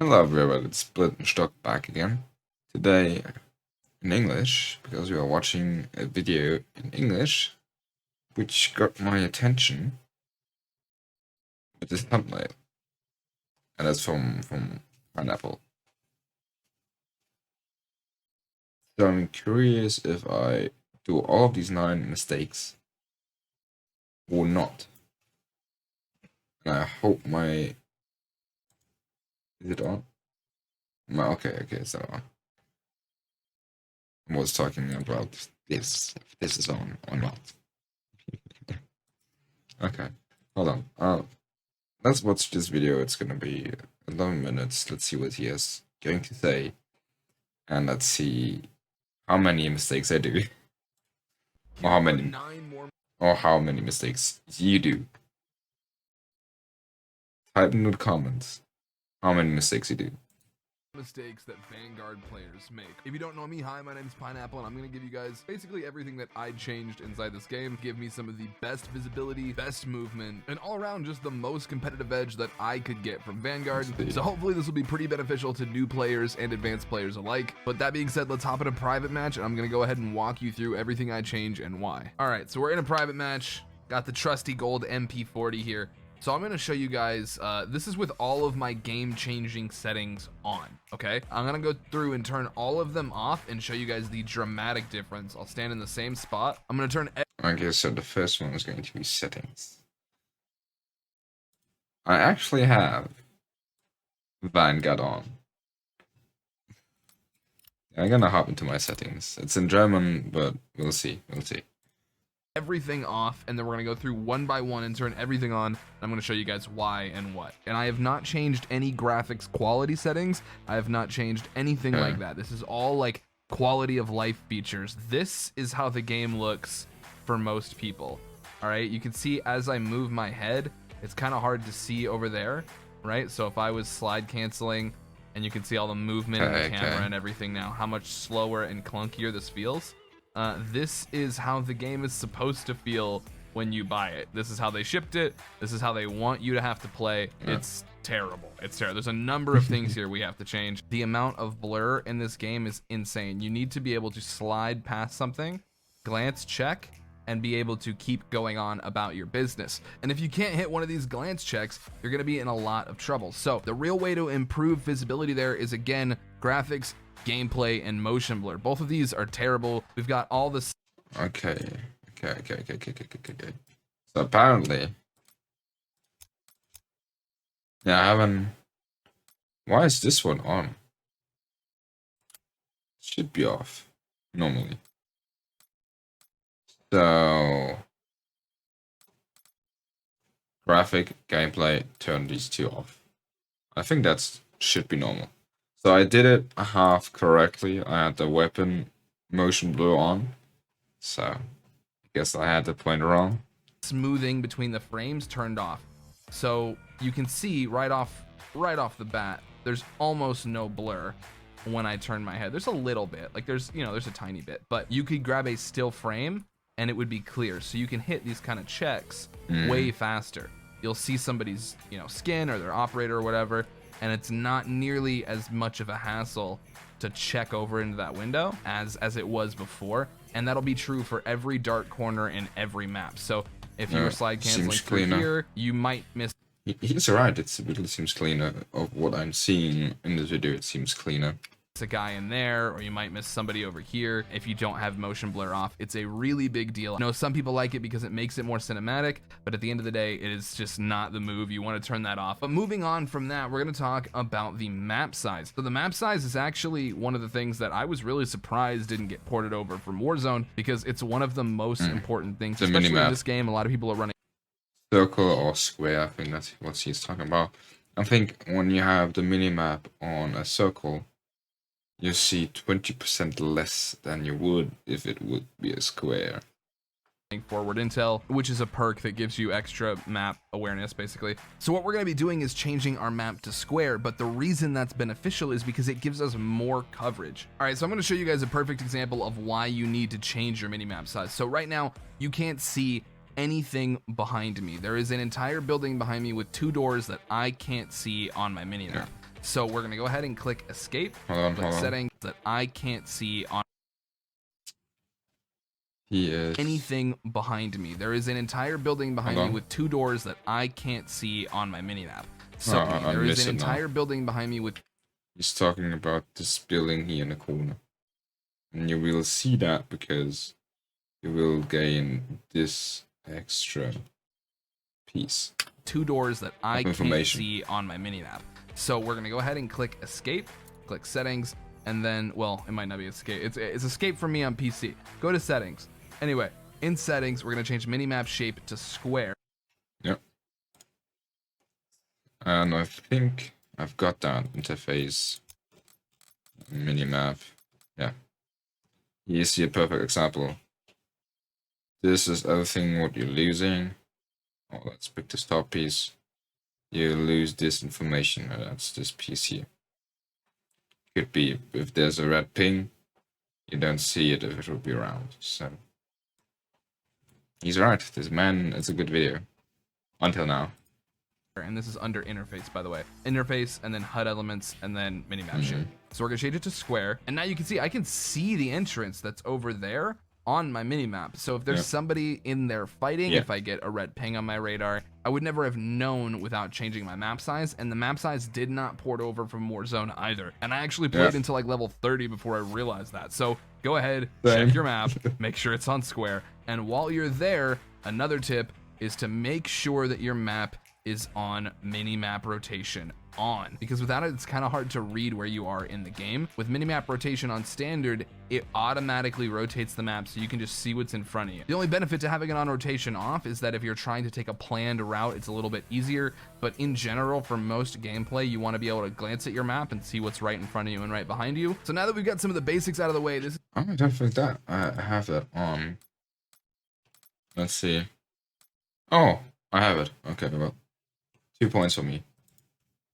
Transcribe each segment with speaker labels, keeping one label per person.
Speaker 1: Hello everyone, it's Split and Stock back again. Today in English, because we are watching a video in English, which got my attention with this thumbnail. And that's from Pineapple. So I'm curious if I do all of these 9 mistakes or not. And I hope my... Is it on? Okay, it's not on. I was talking about this, if this is on or not. Okay, hold on. Let's watch this video. It's gonna be 11 minutes. Let's see what he is going to say. And let's see how many mistakes I do. Or how many mistakes you do. Type in the comments how many mistakes you do.
Speaker 2: Mistakes that Vanguard players make. If you don't know me, hi, my name is Pineapple, and I'm going to give you guys basically everything that I changed inside this game. Give me some of the best visibility, best movement, and all around just the most competitive edge that I could get from Vanguard. So hopefully this will be pretty beneficial to new players and advanced players alike. But that being said, let's hop in a private match, and I'm going to go ahead and walk you through everything I change and why. All right, so we're in a private match. Got the trusty gold MP40 here. So I'm going to show you guys, this is with all of my game-changing settings on, okay? I'm going to go through and turn all of them off and show you guys the dramatic difference. I'll stand in the same spot. I'm going to turn...
Speaker 1: Okay, so the first one is going to be settings. I actually have Vanguard on. I'm going to hop into my settings. It's in German, but we'll see.
Speaker 2: Everything off, and then we're going to go through one by one and turn everything on. I'm going to show you guys why and what. And I have not changed any graphics quality settings. I have not changed anything like that. This is all like quality of life features. This is how the game looks for most people. All right, you can see as I move my head, it's kind of hard to see over there, right? So if I was slide canceling, and you can see all the movement in the camera and everything now, how much slower and clunkier this feels. This is how the game is supposed to feel when you buy it. This is how they shipped it. This is how they want you to have to play. It's terrible. It's terrible. There's a number of things here we have to change. The amount of blur in this game is insane. You need to be able to slide past something, glance check, and be able to keep going on about your business. And if you can't hit one of these glance checks, you're going to be in a lot of trouble. So the real way to improve visibility there is, again, graphics, gameplay, and motion blur. Both of these are terrible. We've got all this.
Speaker 1: Okay. So apparently, yeah, I haven't. Why is this one on? It should be off normally. So graphic, gameplay, turn these two off. I think that should be normal. So I did it half correctly. I had the weapon motion blur on. So I guess I had the point wrong.
Speaker 2: Smoothing between the frames turned off. So you can see right off the bat, there's almost no blur when I turn my head. There's a little bit, like there's a tiny bit, but you could grab a still frame and it would be clear. So you can hit these kind of checks way faster. You'll see somebody's, skin or their operator or whatever, and it's not nearly as much of a hassle to check over into that window as it was before. And that'll be true for every dark corner in every map. So if you were slide canceling through here, you might miss.
Speaker 1: He's right. It really seems cleaner. Of what I'm seeing in this video, it seems cleaner.
Speaker 2: A guy in there, or you might miss somebody over here if you don't have motion blur off. It's a really big deal. I know some people like it because it makes it more cinematic, but at the end of the day, it is just not the move. You want to turn that off. But moving on from that, we're going to talk about the map size. So the map size is actually one of the things that I was really surprised didn't get ported over from Warzone, because it's one of the most important things, especially in this game. A lot of people are running
Speaker 1: circle or square. I think that's what he's talking about. I think when you have the minimap on a circle, you see 20% less than you would if it would be a square.
Speaker 2: Forward intel, which is a perk that gives you extra map awareness, basically. So what we're going to be doing is changing our map to square, but the reason that's beneficial is because it gives us more coverage. All right, so I'm going to show you guys a perfect example of why you need to change your minimap size. So right now, you can't see anything behind me. There is an entire building behind me with 2 doors that I can't see on my minimap. So we're going to go ahead and click escape,
Speaker 1: Hold
Speaker 2: click
Speaker 1: on.
Speaker 2: settings that I can't see on
Speaker 1: He is
Speaker 2: anything behind me. There is an entire building behind me with 2 doors that I can't see on my minimap. So there is an entire building behind me with...
Speaker 1: He's talking about this building here in the corner. And you will see that because you will gain this extra piece.
Speaker 2: 2 doors that I can't see on my minimap. So we're going to go ahead and click escape, click settings, and then, well, it might not be escape. It's escape for me on PC. Go to settings. Anyway, in settings, we're going to change minimap shape to square.
Speaker 1: Yep. And I think I've got that interface minimap. Yeah. You see a perfect example. This is everything what you're losing. Oh, let's pick this top piece. You lose this information, and that's this piece here. Could be if there's a red ping, you don't see it if it will be around. So he's right. This man, it's a good video. Until now.
Speaker 2: And this is under interface, by the way. Interface, and then HUD elements, and then minimap shape. So we're gonna change it to square. And now you can see, I can see the entrance that's over there on my minimap. So if there's somebody in there fighting, if I get a red ping on my radar, I would never have known without changing my map size. And the map size did not port over from Warzone either. And I actually played until like level 30 before I realized that. So go ahead, check your map, make sure it's on square. And while you're there, another tip is to make sure that your map is on minimap rotation on, because without it, it's kind of hard to read where you are in the game. With minimap rotation on standard, it automatically rotates the map so you can just see what's in front of you. The only benefit to having it on rotation off is that if you're trying to take a planned route, it's a little bit easier, but in general, for most gameplay, you want to be able to glance at your map and see what's right in front of you and right behind you. So now that we've got some of the basics out of the way, this is...
Speaker 1: I don't think that I have that on. Let's see. Oh, I have it. Okay, well, 2 points for me.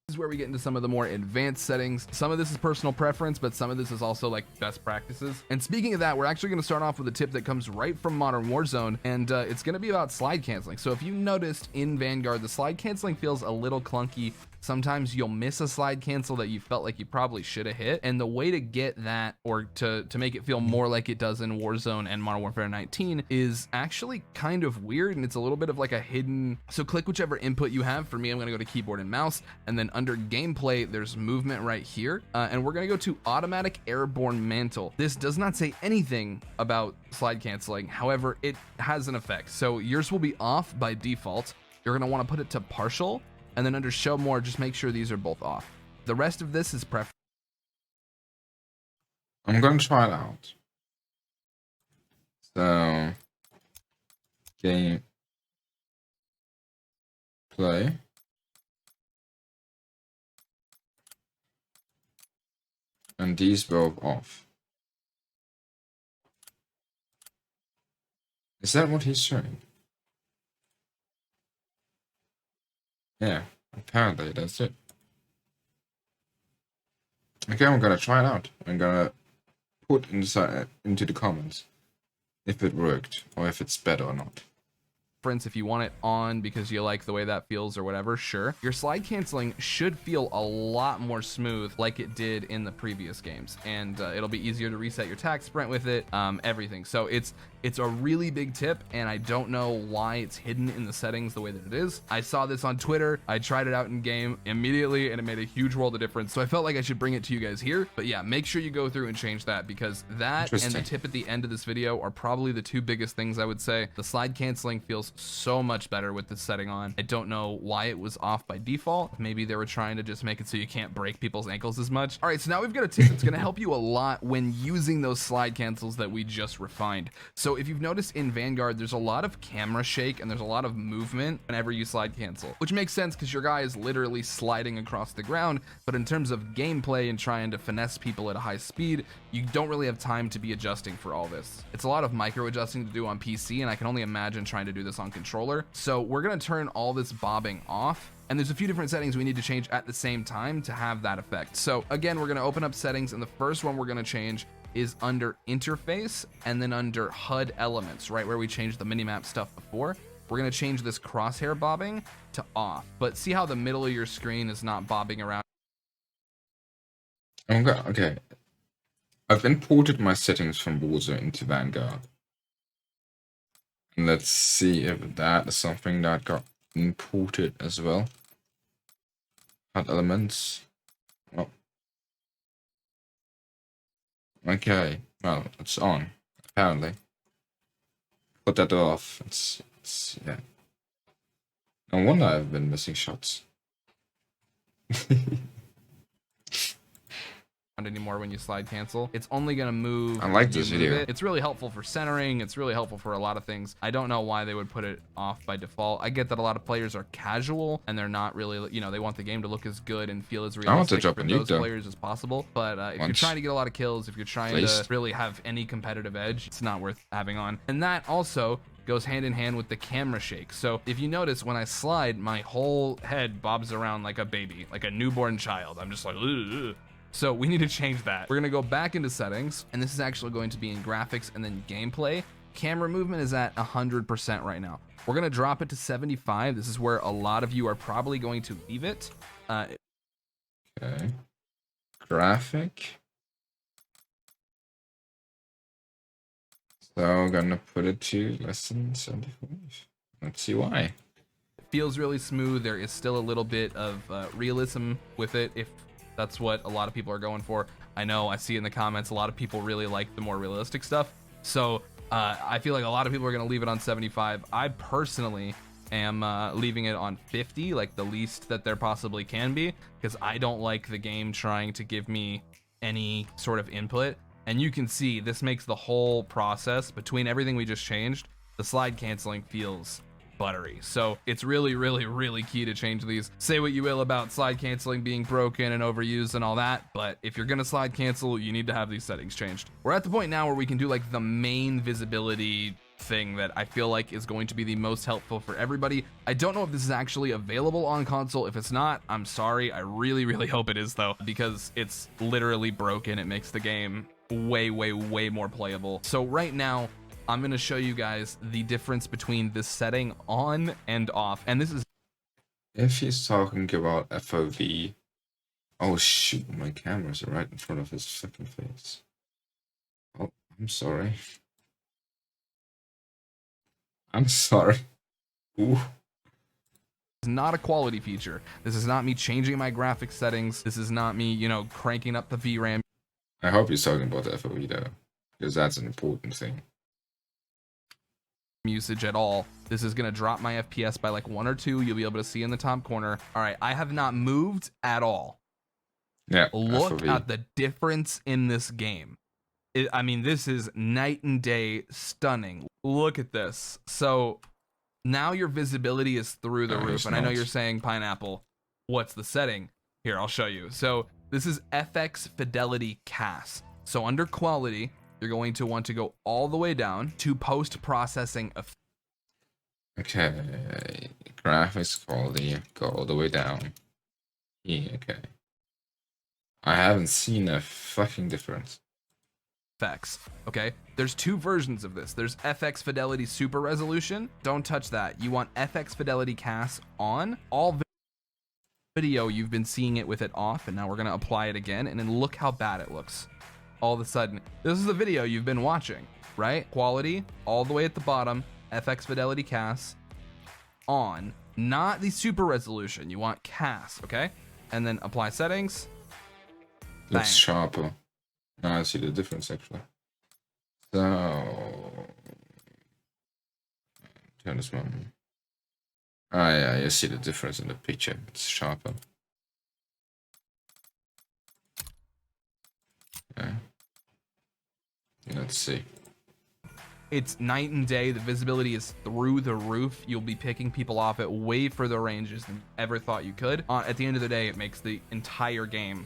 Speaker 2: This is where we get into some of the more advanced settings. Some of this is personal preference, but some of this is also like best practices. And speaking of that, we're actually going to start off with a tip that comes right from Modern Warzone, and it's going to be about slide canceling. So if you noticed in Vanguard, the slide canceling feels a little clunky. Sometimes you'll miss a slide cancel that you felt like you probably should have hit. And the way to get that, or to make it feel more like it does in Warzone and Modern Warfare 19, is actually kind of weird, and it's a little bit of like a hidden... So click whichever input you have. For me, I'm going to go to keyboard and mouse, and then under gameplay, there's movement right here. And we're going to go to automatic airborne mantle. This does not say anything about slide canceling. However, it has an effect. So yours will be off by default. You're going to want to put it to partial. And then under show more, just make sure these are both off. The rest of this is preference.
Speaker 1: I'm going to try it out. So, game play. And these both off. Is that what he's showing? Yeah, apparently that's it. Okay, I'm gonna try it out. I'm gonna put inside into the comments if it worked or if it's better or not.
Speaker 2: If you want it on because you like the way that feels or whatever, sure. Your slide canceling should feel a lot more smooth like it did in the previous games, and it'll be easier to reset your tack sprint with it, everything. So it's a really big tip, and I don't know why it's hidden in the settings the way that it is. I saw this on Twitter, I tried it out in game immediately, and it made a huge world of difference. So I felt like I should bring it to you guys here. But yeah, make sure you go through and change that, because that and the tip at the end of this video are probably the 2 biggest things I would say. The slide canceling feels so much better with this setting on. I don't know why it was off by default. Maybe they were trying to just make it so you can't break people's ankles as much. All right, so now we've got a tip that's going to help you a lot when using those slide cancels that we just refined. So if you've noticed in Vanguard, there's a lot of camera shake and there's a lot of movement whenever you slide cancel, which makes sense because your guy is literally sliding across the ground. But in terms of gameplay and trying to finesse people at a high speed, you don't really have time to be adjusting for all this. It's a lot of micro adjusting to do on PC, and I can only imagine trying to do this on controller. So we're going to turn all this bobbing off, and there's a few different settings we need to change at the same time to have that effect. So again, we're going to open up settings, and the first one we're going to change is under interface, and then under HUD elements, right where we changed the minimap stuff before. We're going to change this crosshair bobbing to off, but see how the middle of your screen is not bobbing around.
Speaker 1: Okay. I've imported my settings from Warzone into Vanguard. And let's see if that is something that got imported as well. HUD elements. Oh. Okay. Well, it's on, apparently. Put that off. Yeah. No wonder I've been missing shots.
Speaker 2: Anymore when you slide cancel. It's only gonna move.
Speaker 1: I like this video.
Speaker 2: It's really helpful for centering. It's really helpful for a lot of things. I don't know why they would put it off by default. I get that a lot of players are casual and they're not really, you know, they want the game to look as good and feel as realistic for those players as possible. But if you're trying to get a lot of kills, if you're trying to really have any competitive edge, it's not worth having on. And that also goes hand in hand with the camera shake. So if you notice, when I slide, my whole head bobs around like a baby, like a newborn child. I'm just like, ugh. So we need to change that. We're gonna go back into settings, and this is actually going to be in graphics and then gameplay. Camera movement is at 100% right now. We're gonna drop it to 75. This is where a lot of you are probably going to leave it.
Speaker 1: Okay. Graphic. So I'm gonna put it to less than 75. Let's see why.
Speaker 2: It feels really smooth. There is still a little bit of realism with it, if that's what a lot of people are going for. I know, I see in the comments, a lot of people really like the more realistic stuff. So I feel like a lot of people are gonna leave it on 75. I personally am leaving it on 50, like the least that there possibly can be, because I don't like the game trying to give me any sort of input. And you can see this makes the whole process, between everything we just changed, the slide canceling feels buttery. So it's really, really, really key to change these. Say what you will about slide canceling being broken and overused and all that, but if you're gonna slide cancel, you need to have these settings changed. We're at the point now where we can do like the main visibility thing that I feel like is going to be the most helpful for everybody. I don't know if this is actually available on console. If it's not, I'm sorry. I really, really hope it is though, because it's literally broken. It makes the game way, way, way more playable. So right now, I'm going to show you guys the difference between this setting on and off. And this is...
Speaker 1: If he's talking about FOV... Oh shoot, my camera's right in front of his fucking face. Oh, I'm sorry. I'm sorry. Ooh.
Speaker 2: Not a quality feature. This is not me changing my graphics settings. This is not me, you know, cranking up the VRAM.
Speaker 1: I hope he's talking about the FOV though, because that's an important thing.
Speaker 2: Usage at all. This is going to drop my FPS by like 1 or 2. You'll be able to see in the top corner. All right, I have not moved at all.
Speaker 1: Yeah,
Speaker 2: look
Speaker 1: FOV.
Speaker 2: at the difference in this game. I mean, this is night and day, stunning. Look at this. So now your visibility is through the roof. And I know you're saying, Pineapple, what's the setting? Here, I'll show you. So this is FX Fidelity CAS. So under quality, you're going to want to go all the way down to post-processing.
Speaker 1: Okay, graphics quality, go all the way down. Yeah, okay. I haven't seen a fucking difference.
Speaker 2: Effects, okay? There's 2 versions of this. There's FX Fidelity Super Resolution. Don't touch that. You want FX Fidelity CAS on. All video, you've been seeing it with it off, and now we're going to apply it again, and then look how bad it looks. All of a sudden, this is the video you've been watching, right? Quality all the way at the bottom, FX Fidelity CAS on, not the super resolution. You want CAS, okay? And then apply settings.
Speaker 1: Looks sharper. Now I see the difference actually. So turn this one. Ah yeah, you see the difference in the picture. It's sharper. Okay. Let's see.
Speaker 2: It's night and day. The visibility is through the roof. You'll be picking people off at way further ranges than you ever thought you could. At the end of the day, it makes the entire game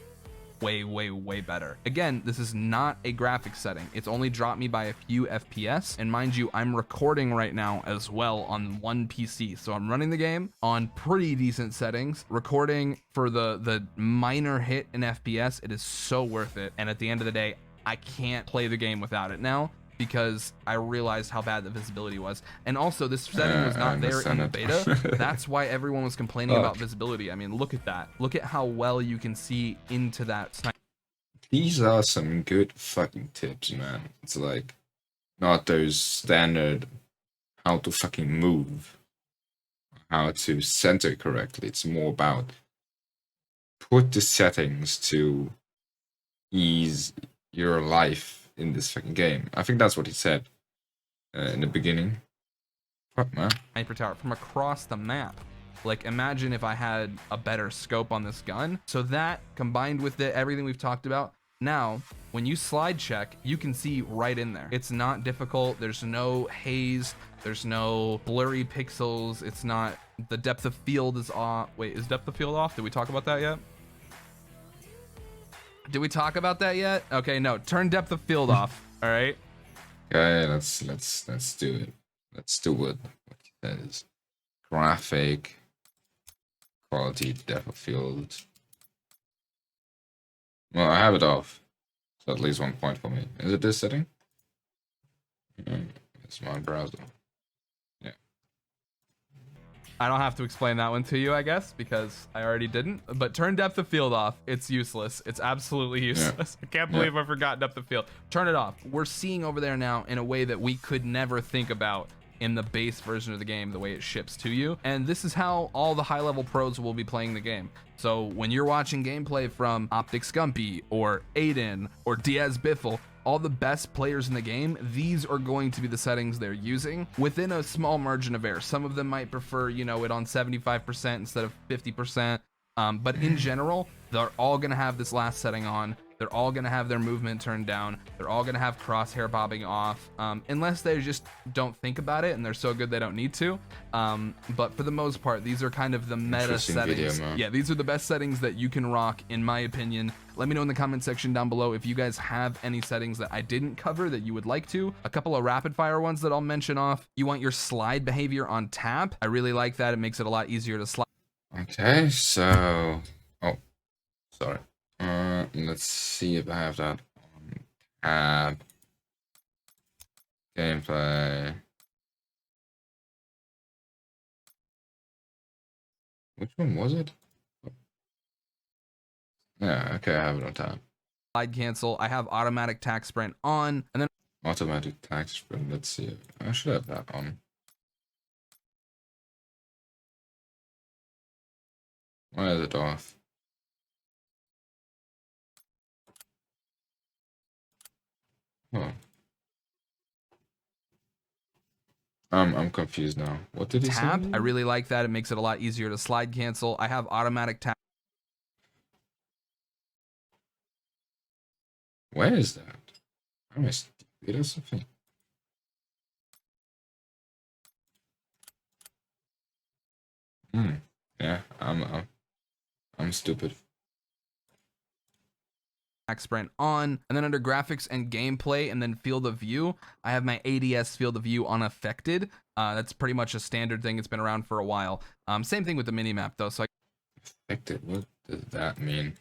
Speaker 2: way, way, way better. Again, this is not a graphics setting. It's only dropped me by a few FPS. And mind you, I'm recording right now as well on one PC. So I'm running the game on pretty decent settings. Recording for the minor hit in FPS, it is so worth it. And at the end of the day, I can't play the game without it now, because I realized how bad the visibility was. And also, this setting was not there in the beta. That's why everyone was complaining about visibility. I mean, look at that. Look at how well you can see into that.
Speaker 1: these are some good fucking tips, man. It's like not those standard how to fucking move, how to center correctly. It's more about put the settings to ease your life in this fucking game. I think that's what he said in the beginning. Fuck, man.
Speaker 2: Sniper tower from across the map. Like, imagine if I had a better scope on this gun. So that, combined with everything we've talked about, now, when you slide check, you can see right in there. It's not difficult. There's no haze. There's no blurry pixels. It's not, the depth of field is off. Wait, is depth of field off? Did we talk about that yet? Did we talk about that yet? Okay, no, turn depth of field off. All right.
Speaker 1: Okay, let's do it. Let's do what he says. Graphic quality depth of field. Well, I have it off, so at least 1 point for me. Is it this setting? It's my browser. Yeah.
Speaker 2: I don't have to explain that one to you, I guess, because I already didn't. But turn depth of field off. It's useless. It's absolutely useless. I can't believe I forgot depth of field. Turn it off. We're seeing over there now in a way that we could never think about in the base version of the game, the way it ships to you. And this is how all the high-level pros will be playing the game. So when you're watching gameplay from Optic Scumpy or Aiden or Diaz Biffle, all the best players in the game, these are going to be the settings they're using within a small margin of error. Some of them might prefer, you know, it on 75% instead of 50%. But in general, they're all going to have this last setting on. They're all going to have their movement turned down. They're all going to have crosshair bobbing off, unless they just don't think about it and they're so good they don't need to. But for the most part, these are kind of the meta settings.
Speaker 1: Video,
Speaker 2: yeah, these are the best settings that you can rock, in my opinion. Let me know in the comment section down below if you guys have any settings that I didn't cover that you would like to. A couple of rapid fire ones that I'll mention off. You want your slide behavior on tap. I really like that. It makes it a lot easier to slide.
Speaker 1: Okay, so sorry. Let's see if I have that on tab. Gameplay. Which one was it? Yeah, okay, I have it on tab.
Speaker 2: Slide cancel. I have automatic tack sprint on, and then
Speaker 1: Automatic tax sprint. Let's see. I should have that on. Why is it off? Oh. I'm confused now. What did he say?
Speaker 2: tap. I really like that. It makes it a lot easier to slide cancel. I have automatic tap.
Speaker 1: Where is that? Am I stupid or something? Yeah, I'm stupid.
Speaker 2: Sprint on, and then under graphics and gameplay and then field of view, I have my ADS field of view unaffected. That's pretty much a standard thing. It's been around for a while. Same thing with the minimap though. So
Speaker 1: Affected? What does that mean?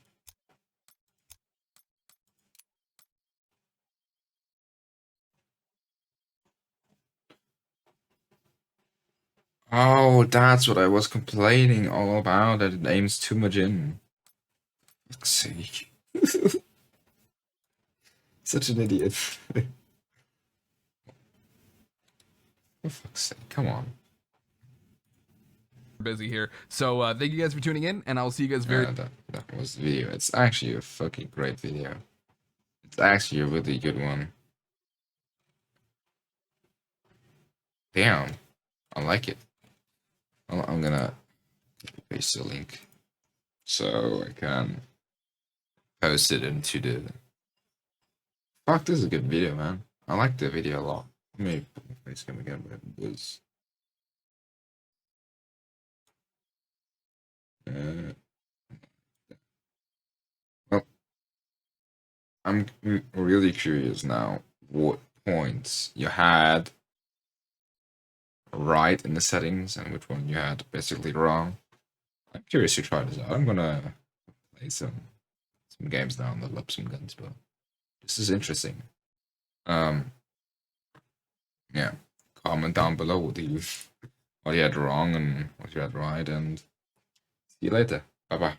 Speaker 1: Oh, that's what I was complaining all about, that it aims too much in. For fuck's sake. Such an idiot. For fuck's sake, come on.
Speaker 2: busy here. So thank you guys for tuning in, and I'll see you guys very.
Speaker 1: Yeah, that was the video. It's actually a fucking great video. It's actually a really good one. Damn, I like it. I'm gonna paste the link so I can post it into the. Fuck, this is a good video, man. I like the video a lot. Let me put my face cam again, but it was. Well, I'm really curious now what points you had right in the settings and which one you had basically wrong. I'm curious to try this out. I'm gonna play some games now and level up some guns, but this is interesting. Yeah. Comment down below what you had wrong and what you had right, and see you later. Bye bye.